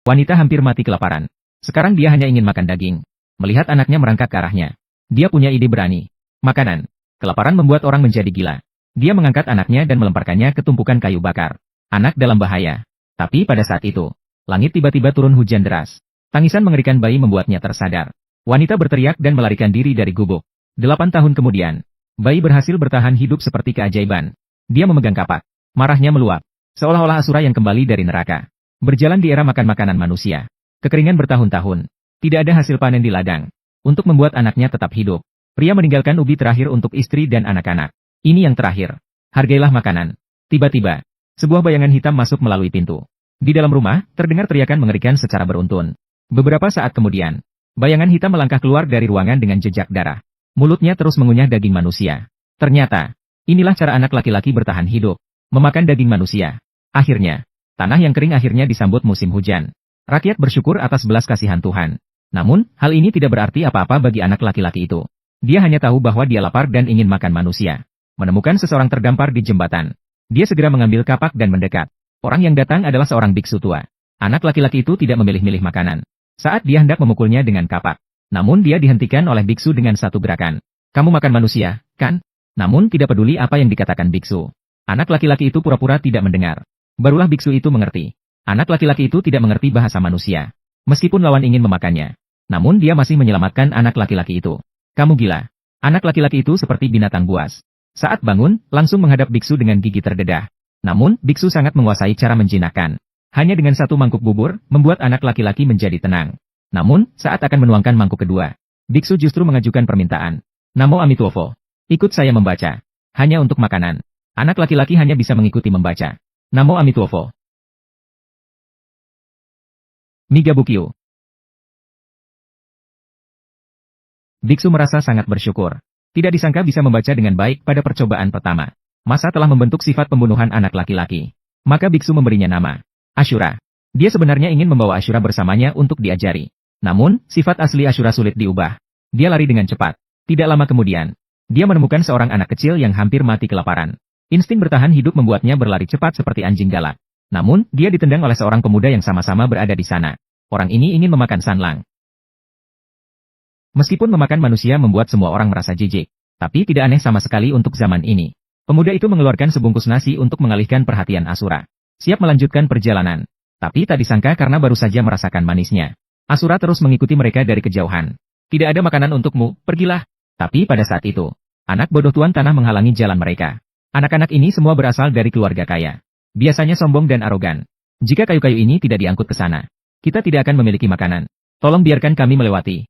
Wanita hampir mati kelaparan. Sekarang dia hanya ingin makan daging. Melihat anaknya merangkak ke arahnya, dia punya ide berani. Makanan. Kelaparan membuat orang menjadi gila. Dia mengangkat anaknya dan melemparkannya ke tumpukan kayu bakar. Anak dalam bahaya. Tapi pada saat itu, langit tiba-tiba turun hujan deras. Tangisan mengerikan bayi membuatnya tersadar. Wanita berteriak dan melarikan diri dari gubuk. 8 tahun kemudian, bayi berhasil bertahan hidup seperti keajaiban. Dia memegang kapak. Marahnya meluap. Seolah-olah Asura yang kembali dari neraka. Berjalan di era makan makanan manusia. Kekeringan bertahun-tahun. Tidak ada hasil panen di ladang. Untuk membuat anaknya tetap hidup, pria meninggalkan ubi terakhir untuk istri dan anak-anak. Ini yang terakhir. Hargailah makanan. Tiba-tiba, sebuah bayangan hitam masuk melalui pintu. Di dalam rumah, terdengar teriakan mengerikan secara beruntun. Beberapa saat kemudian, bayangan hitam melangkah keluar dari ruangan dengan jejak darah. Mulutnya terus mengunyah daging manusia. Ternyata, inilah cara anak laki-laki bertahan hidup. Memakan daging manusia. Akhirnya, tanah yang kering akhirnya disambut musim hujan. Rakyat bersyukur atas belas kasihan Tuhan. Namun, hal ini tidak berarti apa-apa bagi anak laki-laki itu. Dia hanya tahu bahwa dia lapar dan ingin makan manusia. Menemukan seseorang terdampar di jembatan. Dia segera mengambil kapak dan mendekat. Orang yang datang adalah seorang biksu tua. Anak laki-laki itu tidak memilih-milih makanan. Saat dia hendak memukulnya dengan kapak. Namun dia dihentikan oleh biksu dengan satu gerakan. Kamu makan manusia, kan? Namun tidak peduli apa yang dikatakan biksu. Anak laki-laki itu pura-pura tidak mendengar. Barulah biksu itu mengerti. Anak laki-laki itu tidak mengerti bahasa manusia. Meskipun lawan ingin memakannya. Namun dia masih menyelamatkan anak laki-laki itu. Kamu gila. Anak laki-laki itu seperti binatang buas. Saat bangun, langsung menghadap biksu dengan gigi terdedah. Namun, biksu sangat menguasai cara menjinakkan. Hanya dengan satu mangkuk bubur, membuat anak laki-laki menjadi tenang. Namun, saat akan menuangkan mangkuk kedua, biksu justru mengajukan permintaan. Namo Amitofo. Ikut saya membaca. Hanya untuk makanan. Anak laki-laki hanya bisa mengikuti membaca. Namo Amitofo. Migabukyu. Biksu merasa sangat bersyukur. Tidak disangka bisa membaca dengan baik pada percobaan pertama. Masa telah membentuk sifat pembunuhan anak laki-laki. Maka biksu memberinya nama Ashura. Dia sebenarnya ingin membawa Ashura bersamanya untuk diajari. Namun, sifat asli Ashura sulit diubah. Dia lari dengan cepat. Tidak lama kemudian, dia menemukan seorang anak kecil yang hampir mati kelaparan. Insting bertahan hidup membuatnya berlari cepat seperti anjing galak. Namun, dia ditendang oleh seorang pemuda yang sama-sama berada di sana. Orang ini ingin memakan Sanlang. Meskipun memakan manusia membuat semua orang merasa jijik, tapi tidak aneh sama sekali untuk zaman ini. Pemuda itu mengeluarkan sebungkus nasi untuk mengalihkan perhatian Asura. Siap melanjutkan perjalanan. Tapi tak disangka karena baru saja merasakan manisnya. Asura terus mengikuti mereka dari kejauhan. Tidak ada makanan untukmu, pergilah. Tapi pada saat itu, anak bodoh tuan tanah menghalangi jalan mereka. Anak-anak ini semua berasal dari keluarga kaya. Biasanya sombong dan arogan. Jika kayu-kayu ini tidak diangkut ke sana, kita tidak akan memiliki makanan. Tolong biarkan kami melewati.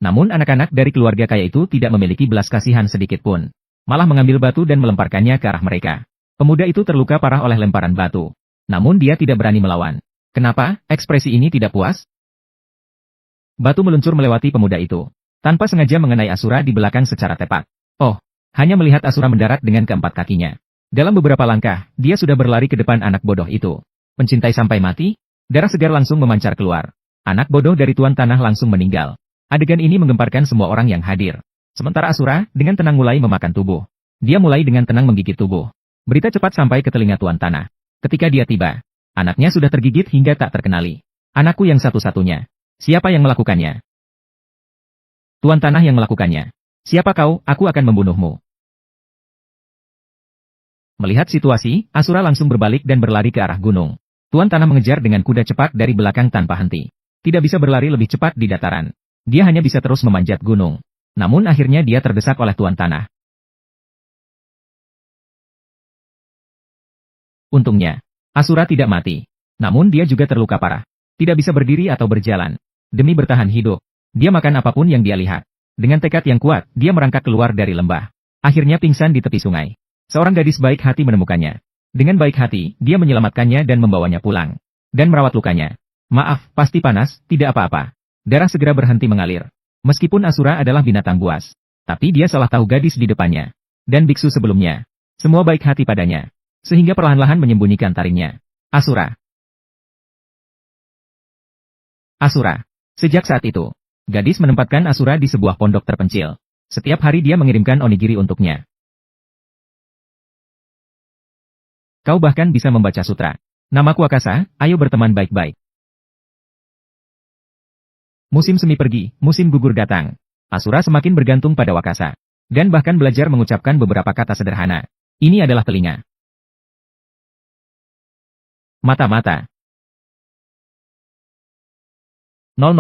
Namun anak-anak dari keluarga kaya itu tidak memiliki belas kasihan sedikit pun. Malah mengambil batu dan melemparkannya ke arah mereka. Pemuda itu terluka parah oleh lemparan batu. Namun dia tidak berani melawan. Kenapa? Ekspresi ini tidak puas? Batu meluncur melewati pemuda itu. Tanpa sengaja mengenai Asura di belakang secara tepat. Oh, hanya melihat Asura mendarat dengan keempat kakinya. Dalam beberapa langkah, dia sudah berlari ke depan anak bodoh itu. Mencintai sampai mati, darah segar langsung memancar keluar. Anak bodoh dari tuan tanah langsung meninggal. Adegan ini menggemparkan semua orang yang hadir. Sementara Asura, dengan tenang mulai memakan tubuh. Dia mulai dengan tenang menggigit tubuh. Berita cepat sampai ke telinga tuan tanah. Ketika dia tiba, anaknya sudah tergigit hingga tak terkenali. Anakku yang satu-satunya. Siapa yang melakukannya? Tuan tanah yang melakukannya. Siapa kau? Aku akan membunuhmu. Melihat situasi, Asura langsung berbalik dan berlari ke arah gunung. Tuan tanah mengejar dengan kuda cepat dari belakang tanpa henti. Tidak bisa berlari lebih cepat di dataran. Dia hanya bisa terus memanjat gunung. Namun akhirnya dia terdesak oleh tuan tanah. Untungnya, Asura tidak mati. Namun dia juga terluka parah. Tidak bisa berdiri atau berjalan. Demi bertahan hidup, dia makan apapun yang dia lihat. Dengan tekad yang kuat, dia merangkak keluar dari lembah. Akhirnya pingsan di tepi sungai. Seorang gadis baik hati menemukannya. Dengan baik hati, dia menyelamatkannya dan membawanya pulang. Dan merawat lukanya. Maaf, pasti panas, tidak apa-apa. Darah segera berhenti mengalir. Meskipun Asura adalah binatang buas. Tapi dia salah tahu gadis di depannya. Dan biksu sebelumnya. Semua baik hati padanya. Sehingga perlahan-lahan menyembunyikan taringnya. Asura. Asura. Sejak saat itu, gadis menempatkan Asura di sebuah pondok terpencil. Setiap hari dia mengirimkan onigiri untuknya. Kau bahkan bisa membaca sutra. Namaku Akasa, ayo berteman baik-baik. Musim semi pergi, musim gugur datang. Asura semakin bergantung pada Wakasa. Dan bahkan belajar mengucapkan beberapa kata sederhana. Ini adalah telinga. Mata-mata. 0000.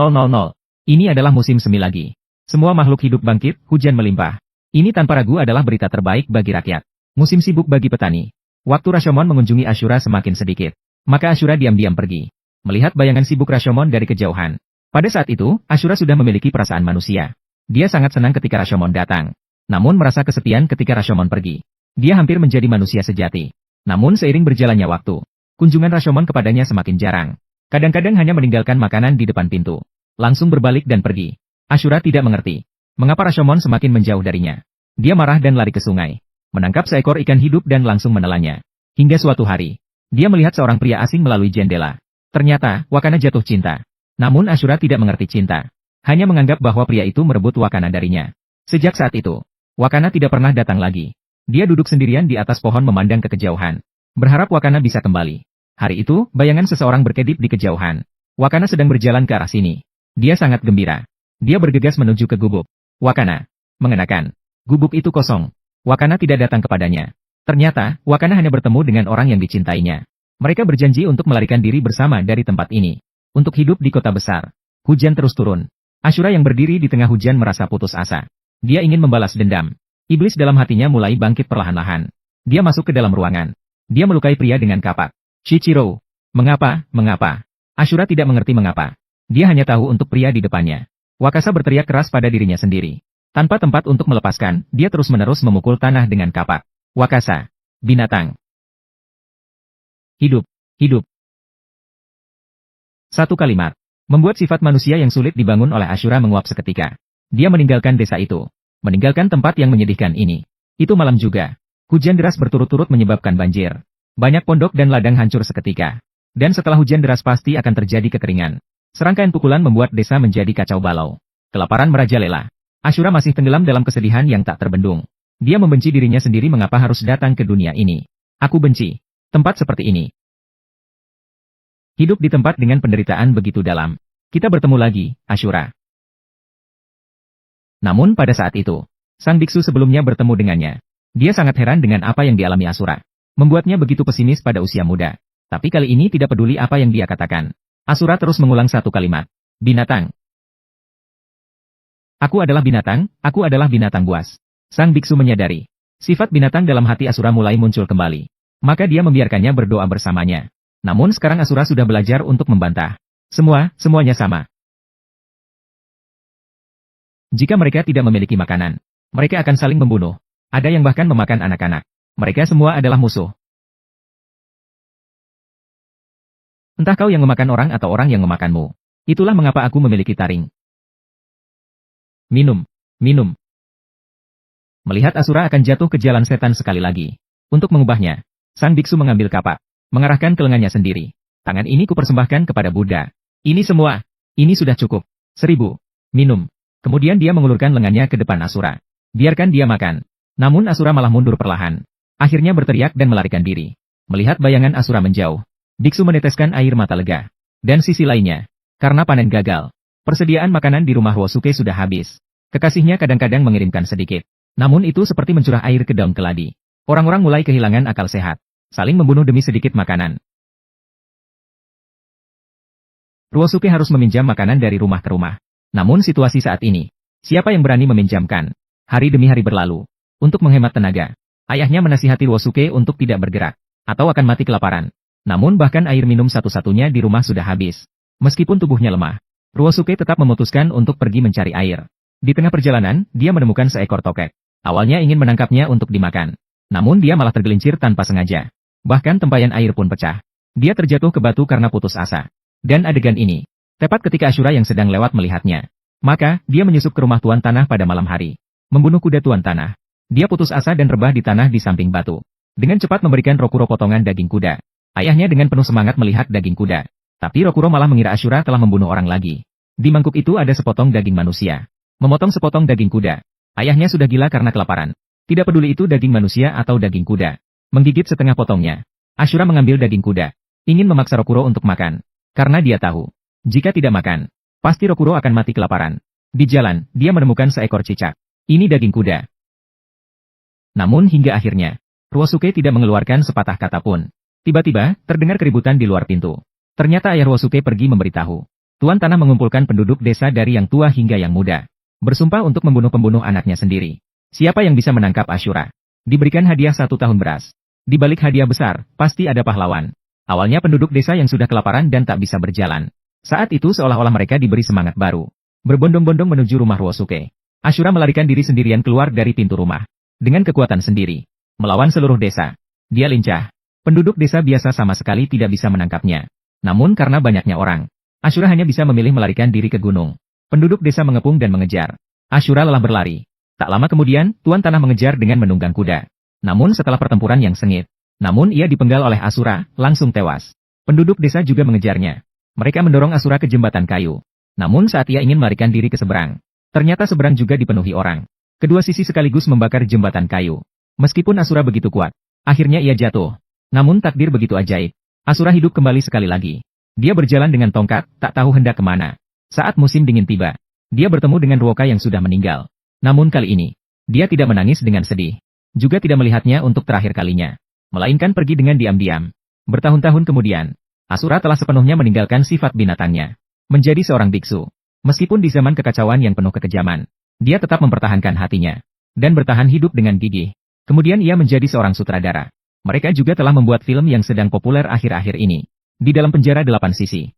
Ini adalah musim semi lagi. Semua makhluk hidup bangkit, hujan melimpah. Ini tanpa ragu adalah berita terbaik bagi rakyat. Musim sibuk bagi petani. Waktu Rashomon mengunjungi Ashura semakin sedikit. Maka Ashura diam-diam pergi. Melihat bayangan sibuk Rashomon dari kejauhan. Pada saat itu, Ashura sudah memiliki perasaan manusia. Dia sangat senang ketika Rashomon datang. Namun merasa kesepian ketika Rashomon pergi. Dia hampir menjadi manusia sejati. Namun seiring berjalannya waktu, kunjungan Rashomon kepadanya semakin jarang. Kadang-kadang hanya meninggalkan makanan di depan pintu. Langsung berbalik dan pergi. Ashura tidak mengerti. Mengapa Rashomon semakin menjauh darinya. Dia marah dan lari ke sungai. Menangkap seekor ikan hidup dan langsung menelannya. Hingga suatu hari, dia melihat seorang pria asing melalui jendela. Ternyata, Wakana jatuh cinta. Namun Ashura tidak mengerti cinta. Hanya menganggap bahwa pria itu merebut Wakana darinya. Sejak saat itu, Wakana tidak pernah datang lagi. Dia duduk sendirian di atas pohon memandang ke kejauhan. Berharap Wakana bisa kembali. Hari itu, bayangan seseorang berkedip di kejauhan. Wakana sedang berjalan ke arah sini. Dia sangat gembira. Dia bergegas menuju ke gubuk. Wakana mengenakan. Gubuk itu kosong. Wakana tidak datang kepadanya. Ternyata, Wakana hanya bertemu dengan orang yang dicintainya. Mereka berjanji untuk melarikan diri bersama dari tempat ini. Untuk hidup di kota besar. Hujan terus turun. Ashura yang berdiri di tengah hujan merasa putus asa. Dia ingin membalas dendam. Iblis dalam hatinya mulai bangkit perlahan-lahan. Dia masuk ke dalam ruangan. Dia melukai pria dengan kapak. Shichiro. Mengapa? Ashura tidak mengerti mengapa. Dia hanya tahu untuk pria di depannya. Wakasa berteriak keras pada dirinya sendiri. Tanpa tempat untuk melepaskan, dia terus-menerus memukul tanah dengan kapak. Wakasa. Binatang. Hidup. Satu kalimat. Membuat sifat manusia yang sulit dibangun oleh Ashura menguap seketika. Dia meninggalkan desa itu. Meninggalkan tempat yang menyedihkan ini. Itu malam juga. Hujan deras berturut-turut menyebabkan banjir. Banyak pondok dan ladang hancur seketika. Dan setelah hujan deras pasti akan terjadi kekeringan. Serangkaian pukulan membuat desa menjadi kacau balau. Kelaparan merajalela. Ashura masih tenggelam dalam kesedihan yang tak terbendung. Dia membenci dirinya sendiri mengapa harus datang ke dunia ini. Aku benci tempat seperti ini. Hidup di tempat dengan penderitaan begitu dalam. Kita bertemu lagi, Ashura. Namun pada saat itu, sang biksu sebelumnya bertemu dengannya. Dia sangat heran dengan apa yang dialami Ashura. Membuatnya begitu pesimis pada usia muda. Tapi kali ini tidak peduli apa yang dia katakan. Ashura terus mengulang satu kalimat. Binatang. Aku adalah binatang buas. Sang biksu menyadari. Sifat binatang dalam hati Ashura mulai muncul kembali. Maka dia membiarkannya berdoa bersamanya. Namun sekarang Ashura sudah belajar untuk membantah. Semuanya sama. Jika mereka tidak memiliki makanan, mereka akan saling membunuh. Ada yang bahkan memakan anak-anak. Mereka semua adalah musuh. Entah kau yang memakan orang atau orang yang memakanmu. Itulah mengapa aku memiliki taring. Minum. Melihat Ashura akan jatuh ke jalan setan sekali lagi. Untuk mengubahnya, sang biksu mengambil kapak. Mengarahkan ke lengannya sendiri. Tangan ini kupersembahkan kepada Buddha. Ini semua. Ini sudah cukup. 1000. Minum. Kemudian dia mengulurkan lengannya ke depan Ashura. Biarkan dia makan. Namun Ashura malah mundur perlahan. Akhirnya berteriak dan melarikan diri. Melihat bayangan Ashura menjauh, biksu meneteskan air mata lega. Dan sisi lainnya, karena panen gagal, persediaan makanan di rumah Wosuke sudah habis. Kekasihnya kadang-kadang mengirimkan sedikit. Namun itu seperti mencurah air ke daun keladi. Orang-orang mulai kehilangan akal sehat. Saling membunuh demi sedikit makanan. Ryosuke harus meminjam makanan dari rumah ke rumah. Namun situasi saat ini, siapa yang berani meminjamkan? Hari demi hari berlalu. Untuk menghemat tenaga, ayahnya menasihati Ryosuke untuk tidak bergerak, atau akan mati kelaparan. Namun bahkan air minum satu-satunya di rumah sudah habis. Meskipun tubuhnya lemah, Ryosuke tetap memutuskan untuk pergi mencari air. Di tengah perjalanan, dia menemukan seekor tokek. Awalnya ingin menangkapnya untuk dimakan. Namun dia malah tergelincir tanpa sengaja. Bahkan tempayan air pun pecah. Dia terjatuh ke batu karena putus asa. Dan adegan ini, tepat ketika Ashura yang sedang lewat melihatnya. Maka, dia menyusup ke rumah Tuan Tanah pada malam hari. Membunuh kuda Tuan Tanah. Dia putus asa dan rebah di tanah di samping batu. Dengan cepat memberikan Rokuro potongan daging kuda. Ayahnya dengan penuh semangat melihat daging kuda. Tapi Rokuro malah mengira Ashura telah membunuh orang lagi. Di mangkuk itu ada sepotong daging manusia. Memotong sepotong daging kuda. Ayahnya sudah gila karena kelaparan. Tidak peduli itu daging manusia atau daging kuda. Menggigit setengah potongnya. Ashura mengambil daging kuda. ingin memaksa Rokuro untuk makan. Karena dia tahu, jika tidak makan, pasti Rokuro akan mati kelaparan. Di jalan, dia menemukan seekor cicak. Ini daging kuda. Namun hingga akhirnya, Ruosuke tidak mengeluarkan sepatah kata pun. Tiba-tiba, terdengar keributan di luar pintu. Ternyata ayah Ruosuke pergi memberitahu. Tuan Tanah mengumpulkan penduduk desa dari yang tua hingga yang muda. Bersumpah untuk membunuh pembunuh anaknya sendiri. Siapa yang bisa menangkap Ashura? Diberikan hadiah 1 tahun beras. Di balik hadiah besar, pasti ada pahlawan. Awalnya penduduk desa yang sudah kelaparan dan tak bisa berjalan. Saat itu seolah-olah mereka diberi semangat baru. Berbondong-bondong menuju rumah Ruosuke. Ashura melarikan diri sendirian keluar dari pintu rumah. Dengan kekuatan sendiri. Melawan seluruh desa. Dia lincah. Penduduk desa biasa sama sekali tidak bisa menangkapnya. Namun karena banyaknya orang, Ashura hanya bisa memilih melarikan diri ke gunung. Penduduk desa mengepung dan mengejar. Ashura lelah berlari. Tak lama kemudian, Tuan Tanah mengejar dengan menunggang kuda. Namun setelah pertempuran yang sengit, ia dipenggal oleh Ashura, langsung tewas. Penduduk desa juga mengejarnya. Mereka mendorong Ashura ke jembatan kayu. Namun saat ia ingin melarikan diri ke seberang, ternyata seberang juga dipenuhi orang. Kedua sisi sekaligus membakar jembatan kayu. Meskipun Ashura begitu kuat, akhirnya ia jatuh. Namun takdir begitu ajaib. Ashura hidup kembali sekali lagi. Dia berjalan dengan tongkat, tak tahu hendak kemana. Saat musim dingin tiba, dia bertemu dengan Ruoka yang sudah meninggal. Namun kali ini, dia tidak menangis dengan sedih. Juga tidak melihatnya untuk terakhir kalinya. Melainkan pergi dengan diam-diam. Bertahun-tahun kemudian, Ashura telah sepenuhnya meninggalkan sifat binatangnya. Menjadi seorang biksu. Meskipun di zaman kekacauan yang penuh kekejaman, dia tetap mempertahankan hatinya. Dan bertahan hidup dengan gigih. Kemudian ia menjadi seorang sutradara. Mereka juga telah membuat film yang sedang populer akhir-akhir ini. Di dalam penjara 8 sisi.